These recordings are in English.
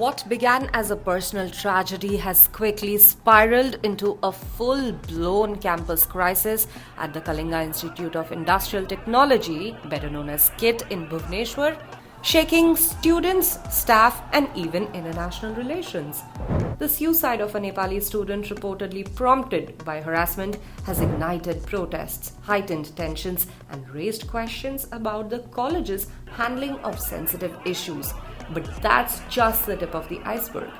What began as a personal tragedy has quickly spiraled into a full blown campus crisis at the Kalinga Institute of Industrial Technology, better known as KIIT in Bhubaneswar, shaking students, staff, and even international relations. The suicide of a Nepali student, reportedly prompted by harassment, has ignited protests, heightened tensions, and raised questions about the college's handling of sensitive issues. But that's just the tip of the iceberg.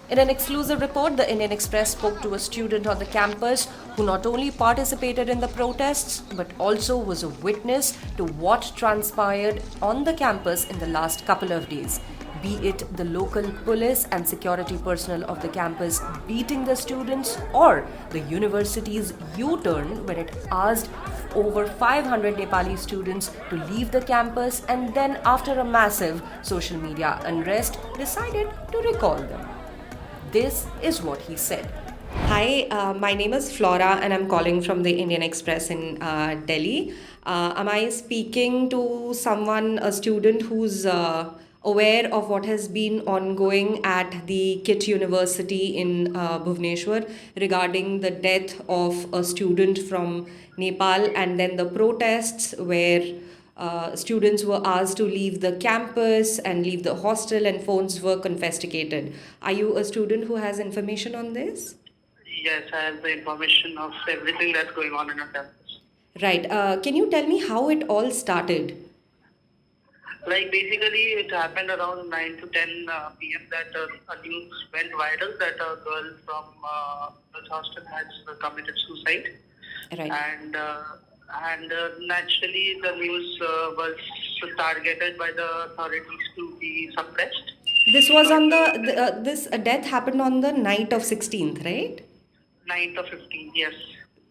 In an exclusive report, the Indian Express spoke to a student on the campus who not only participated in the protests but also was a witness to what transpired on the campus in the last couple of days. Be it the local police and security personnel of the campus beating the students, or the university's U-turn when it asked over 500 Nepali students to leave the campus and then, after a massive social media unrest, decided to recall them. This is what he said. Hi, my name is Flora and I'm calling from the Indian Express in Delhi. Am I speaking to someone, a student who's aware of what has been ongoing at the KIIT University in Bhubaneswar regarding the death of a student from Nepal and then the protests where students were asked to leave the campus and leave the hostel and phones were confiscated? Are you a student who has information on this? Yes, I have the information of everything that's going on in our campus. Right. Can you tell me how it all started? Like basically, it happened around 9 to 10 p.m. that a news went viral that a girl from the hostel has committed suicide. Right. And naturally, the news was targeted by the authorities to be suppressed. This was on this death happened on the night of 16th, right? Night of 15th, yes.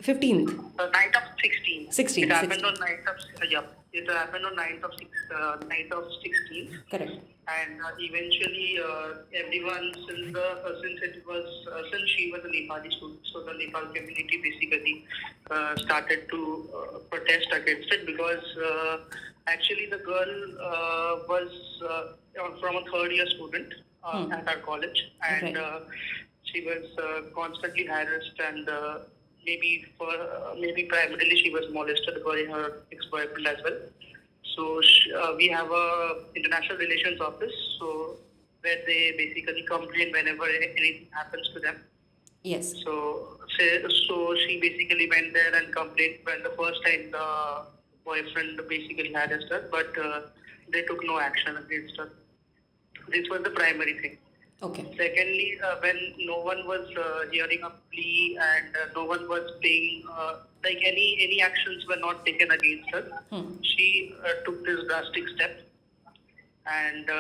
15th. Night of 16th. 16th. It happened on night of It happened on night of 16th. Correct. And eventually, everyone since she was a Nepali student, so the Nepal community basically started to protest against it because actually the girl was from a third year student at our college, and she was constantly harassed and maybe primarily she was molested by her ex-boyfriend as well. So we have a international relations office, so where they basically complain whenever anything happens to them. Yes. So she basically went there and complained when the first time the boyfriend basically harassed her, but they took no action against her. This was the primary thing. Okay. Secondly, when no one was hearing a plea and no one was paying, like any actions were not taken against her, she took this drastic step. And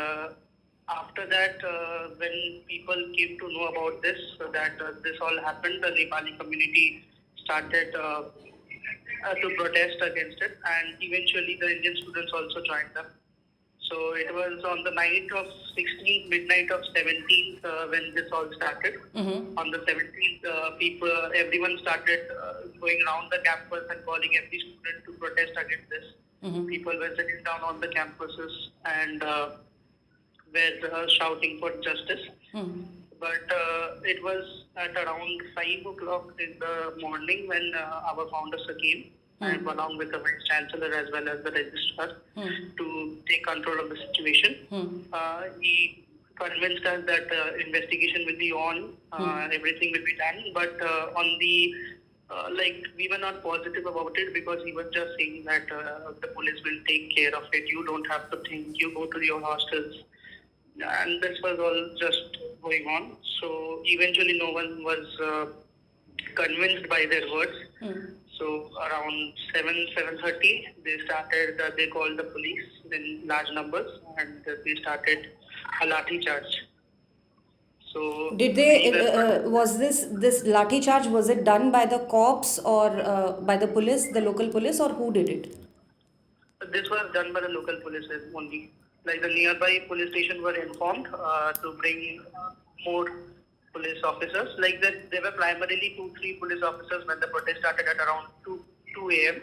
after that, when people came to know about this, that this all happened, the Nepali community started to protest against it, and eventually the Indian students also joined them. So it was on the night of 16th, midnight of 17th, when this all started. On the 17th, everyone started going around the campus and calling every student to protest against this. People were sitting down on the campuses and were shouting for justice. But it was at around 5 o'clock in the morning when our founder came. And along with the Vice Chancellor as well as the Registrar to take control of the situation. He convinced us that investigation will be on, everything will be done, but on the we were not positive about it because he was just saying that the police will take care of it, you don't have to think, you go to your hostels. And this was all just going on. So eventually no one was convinced by their words. So around 7:30, they called the police in large numbers and they started a lathi charge. So did they, was this lathi charge, was it done by the cops or by the police, the local police, or who did it? This was done by the local police only. Like the nearby police station were informed to bring more police officers. Like that, there were primarily 2-3 police officers when the protest started at around 2 a.m.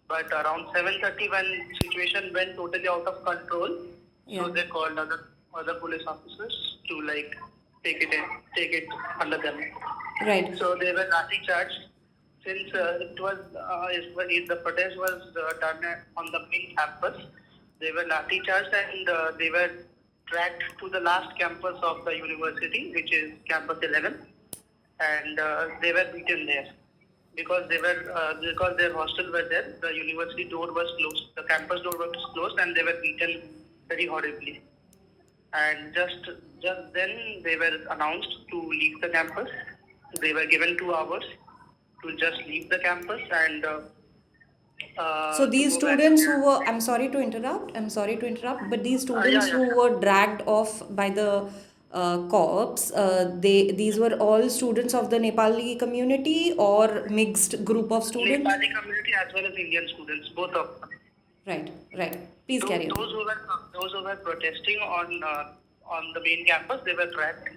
But around 7:30, when situation went totally out of control, so they called other other police officers to like take it under them. Right. So they were lathi charged since it was the protest was done on the main campus. They were lathi charged and they were dragged to the last campus of the university, which is campus 11, and they were beaten there because because their hostel were there. The university door was closed, the campus door was closed, and they were beaten very horribly. And just then they were announced to leave the campus. They were given 2 hours to just leave the campus and So to these go back to students their. who were, I'm sorry to interrupt, but these Yeah, students yeah, who sure. were dragged off by the cops, these were all students of the Nepali community or mixed group of students? Nepali community as well as Indian students, both of them. Right, right. Please carry on. Those who were protesting on the main campus, they were dragged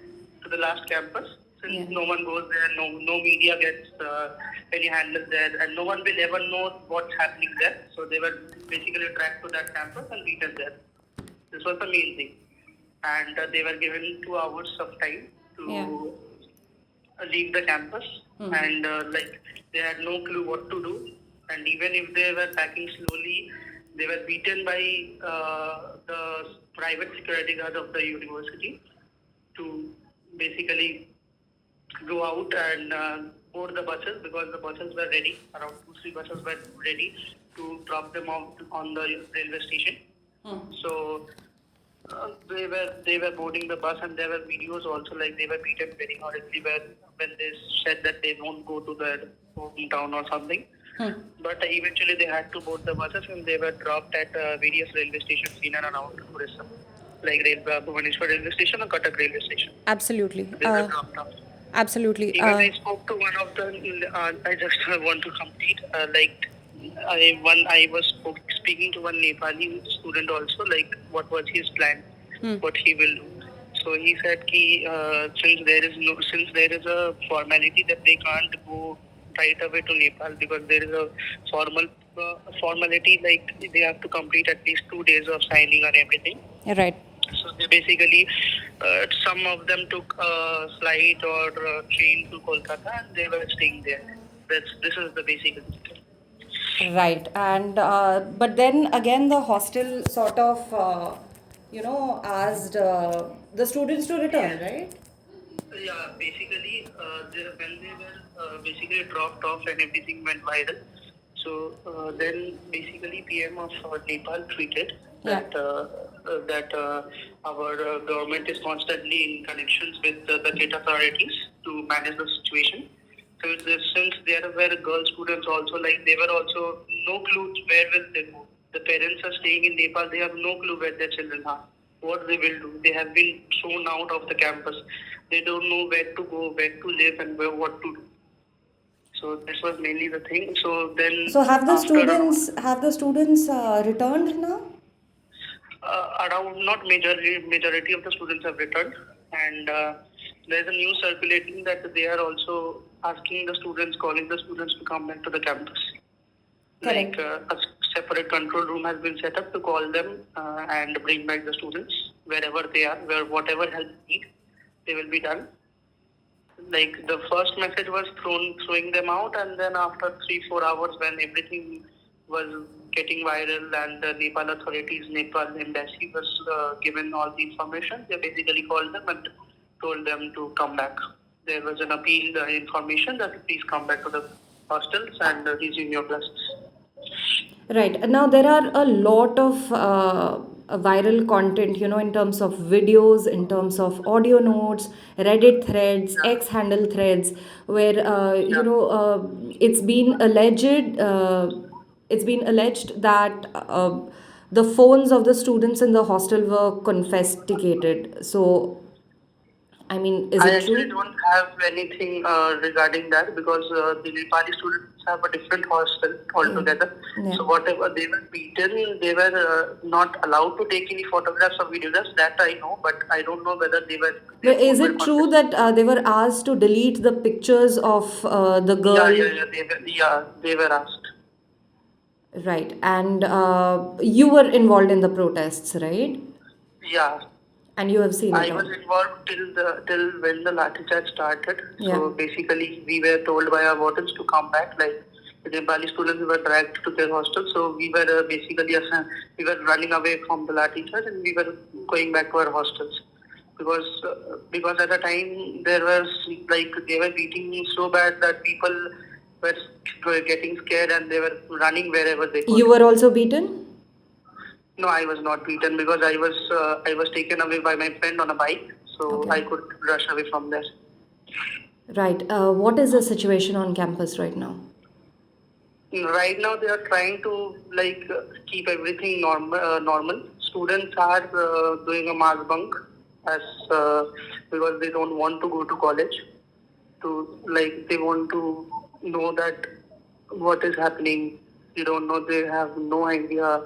to the last campus. Since Yeah. no one goes there, no media gets any handle there, and no one will ever know what's happening there. So they were basically dragged to that campus and beaten there. This was the main thing, and they were given 2 hours of time to Yeah. leave the campus, and like they had no clue what to do. And even if they were packing slowly, they were beaten by the private security guard of the university to basically go out and board the buses, because the buses were ready. Around 2-3 buses were ready to drop them off on the railway station. So they were boarding the bus, and there were videos also, like they were beaten very horribly when they said that they won't go to their hometown or something. But eventually they had to board the buses, and they were dropped at various railway stations in and around Orissa, like Bhubaneswar railway station or Cuttack railway station. Absolutely. They were dropped off. Absolutely. Even I spoke to one of the. I just want to complete. I was speaking to one Nepali student also. Like, what was his plan? What he will do. So he said, since there is a formality that they can't go right away to Nepal, because there is a formality, like they have to complete at least 2 days of signing and everything. Right. So they basically, some of them took a flight or a train to Kolkata, and they were staying there. This is the basic thing. Right. And but then again, the hostel sort of, asked the students to return, right? Yeah, basically, when they were basically dropped off and everything went viral. So then basically PM of Nepal tweeted that our government is constantly in connections with the state authorities to manage the situation. So since there were girl students also, like they were also no clue where will they go. The parents are staying in Nepal, they have no clue where their children are, what they will do. They have been thrown out of the campus. They don't know where to go, where to live, and what to do. So this was mainly the thing. So then, So have the after students returned now? around not majority of the students have returned, and there's a news circulating that they are also asking the students, calling the students to come back to the campus. Correct. Like a separate control room has been set up to call them and bring back the students wherever they are, where whatever help need, they will be done. Like the first message was throwing them out, and then after 3-4 hours, when everything was getting viral and the Nepal authorities, Nepal Embassy was given all the information, they basically called them and told them to come back. There was an appeal information that please come back to the hostels and resume your classes. Right. Now, there are a lot of viral content, in terms of videos, in terms of audio notes, Reddit threads, Yeah. X handle threads, where, Yeah. it's been alleged, that the phones of the students in the hostel were confiscated. So, I mean, is I it actually true? don't have anything regarding that, because the Nepali students have a different hostel altogether. Yeah. So whatever they were beaten, they were not allowed to take any photographs or videographs. That I know, but I don't know whether their But is phone were it true that they were asked to delete the pictures of the Yeah, girl? they were asked. Right. And you were involved in the protests, right? Yeah. And you have seen I it was all. involved till when the lathi charge started. Yeah. So basically, we were told by our wardens to come back. Like the Nepali students were dragged to their hostel. So we were we were running away from the lathi charge and we were going back to our hostels. Because at the time there was like they were beating me so bad that people were getting scared and they were running wherever they could. You were also beaten? No, I was not beaten because I was taken away by my friend on a bike, so Okay. I could rush away from there. Right. What is the situation on campus right now? Right now, they are trying to keep everything normal. Students are doing a mass bunk as because they don't want to go to college. They want to know that what is happening. They don't know. They have no idea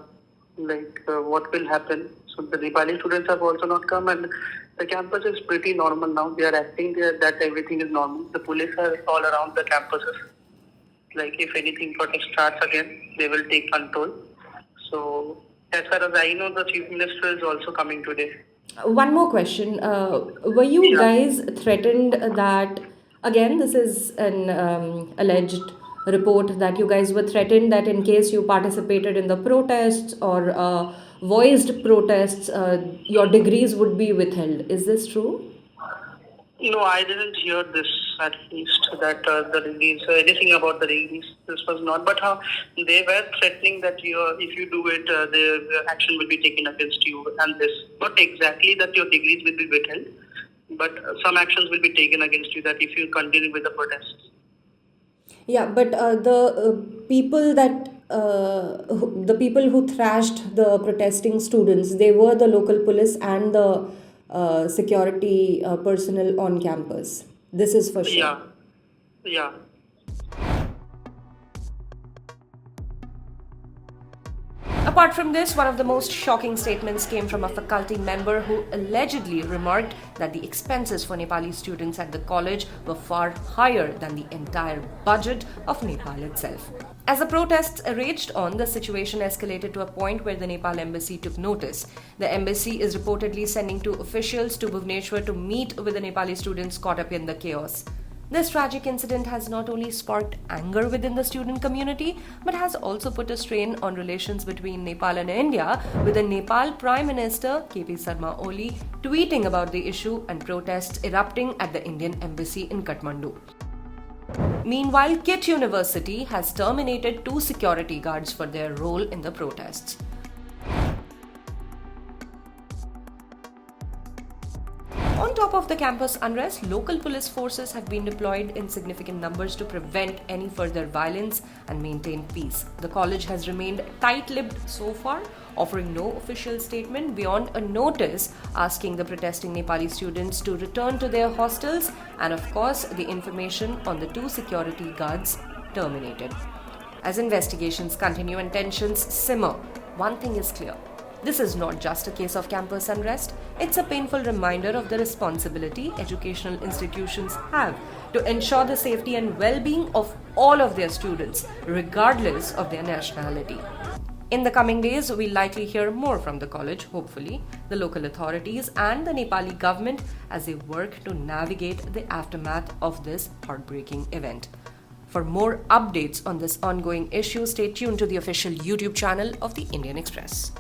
what will happen. So the Nepali students have also not come, and the campus is pretty normal now. They are acting there that everything is normal. The police are all around the campuses. Like if anything protest starts again, they will take control. So as far as I know, the chief minister is also coming today. One more question. Were you Yeah. guys threatened that, again, this is an alleged report that you guys were threatened that in case you participated in the protests or voiced protests, your degrees would be withheld. Is this true? No, I didn't hear this at least that the release, anything about the release. This was not, but they were threatening that if you do it, the action will be taken against you, and this not exactly that your degrees will be withheld, but some actions will be taken against you that if you continue with the protests. Yeah, but the people the people who thrashed the protesting students, they were the local police and the security personnel on campus. This is for sure. Yeah. Apart from this, one of the most shocking statements came from a faculty member who allegedly remarked that the expenses for Nepali students at the college were far higher than the entire budget of Nepal itself. As the protests raged on, the situation escalated to a point where the Nepal Embassy took notice. The embassy is reportedly sending two officials to Bhubaneswar to meet with the Nepali students caught up in the chaos. This tragic incident has not only sparked anger within the student community, but has also put a strain on relations between Nepal and India, with the Nepal Prime Minister KP Sharma Oli tweeting about the issue and protests erupting at the Indian Embassy in Kathmandu. Meanwhile, KIIT University has terminated two security guards for their role in the protests. On top of the campus unrest, local police forces have been deployed in significant numbers to prevent any further violence and maintain peace. The college has remained tight-lipped so far, offering no official statement beyond a notice asking the protesting Nepali students to return to their hostels, and of course, the information on the two security guards terminated. As investigations continue and tensions simmer, one thing is clear. This is not just a case of campus unrest, it's a painful reminder of the responsibility educational institutions have to ensure the safety and well-being of all of their students, regardless of their nationality. In the coming days, we'll likely hear more from the college, hopefully, the local authorities and the Nepali government as they work to navigate the aftermath of this heartbreaking event. For more updates on this ongoing issue, stay tuned to the official YouTube channel of the Indian Express.